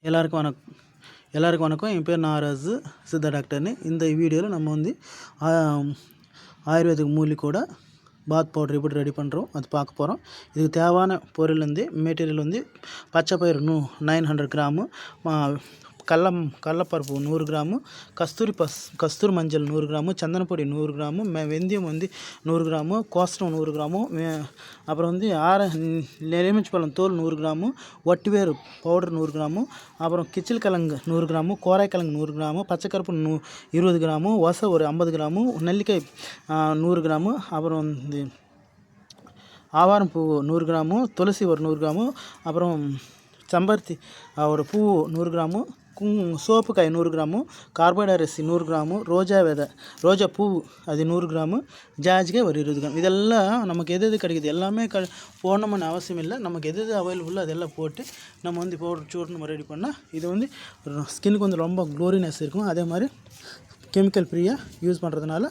எல்லாருக்கும் வணக்கம். என் பேர் நாகராஜு, சித்தா டாக்டர்னு. இந்த வீடியோவில் நம்ம வந்து ஆயுர்வேதிக் மூலிகையோட பாத் பவுடர் எப்படி ரெடி பண்ணுறோம் அது பார்க்க போகிறோம். இதுக்கு தேவையான பொருள் வந்து மெட்டீரியல் வந்து பச்சை பயிறு 900 கிராமு, கடலப்பருப்பு 100 கிராமு, கஸ்தூரி மஞ்சள் 100 கிராமு, சந்தனப்பொடி 100 கிராமு, வெந்தயம் வந்து 100 கிராமு, கோசனம் 100 கிராமு, அப்புறம் வந்து எலுமிச்சை பழம் தோல் 100 கிராமு, ஒட்டுவேறு பவுடர் 100 கிராமு, அப்புறம் கிச்சில் கிழங்கு 100 கிராமு, கோரைக்கிழங்கு 100 கிராமு, பச்சைக்கருப்பு 20 கிராமு, ஒசை ஒரு 50 கிராமு, நெல்லிக்காய் 100 கிராமு, அப்புறம் வந்து ஆவாரம் பூ 100 கிராமு, துளசி ஒரு 100 கிராமு, அப்புறம் செம்பருத்தி ஒரு பூ 100 கிராமு, சோப்பு காய் 100 கிராமு, கார்போடைட் அரிசி 100 கிராமு, ரோஜா பூ அது 100 கிராமு, ஜாஜிக்காய் ஒரு 20 கிராம். இதெல்லாம் நமக்கு எது கிடைக்குது எல்லாமே போடணும்னு அவசியம் இல்லை. நமக்கு எது அவைலபிளோ அதெல்லாம் போட்டு நம்ம வந்து பவுடர் சூடு ரெடி பண்ணால் இது வந்து ஸ்கின்னுக்கு வந்து ரொம்ப க்ளோரினஸ் இருக்கும். அதே மாதிரி கெமிக்கல் ஃப்ரீயாக யூஸ் பண்ணுறதுனால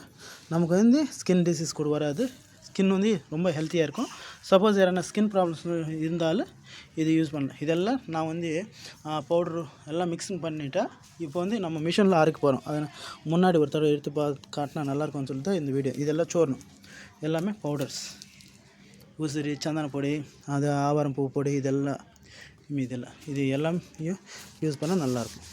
நமக்கு வந்து ஸ்கின் டிசீஸ் கூட வராது. ஸ்கின் வந்து ரொம்ப ஹெல்த்தியாக இருக்கும். சப்போஸ் யாரான ஸ்கின் ப்ராப்ளம்ஸ் இருந்தாலும் இது யூஸ் பண்ணலாம். இதெல்லாம் நான் வந்து பவுட்ரு எல்லாம் மிக்சிங் பண்ணிவிட்டேன். இப்போ வந்து நம்ம மிஷினில் அரைக்க போகிறோம். அதை முன்னாடி ஒரு தடவை எடுத்து காட்டினா நல்லாயிருக்கும்னு சொல்லிட்டு இந்த வீடியோ. இதெல்லாம் சோறணும் எல்லாமே பவுடர்ஸ், உசிறி, சந்தனப்பொடி, அது ஆவாரம் பூ பொடி, இதெல்லாம் இது எல்லாம் யூஸ் பண்ணால் நல்லாயிருக்கும்.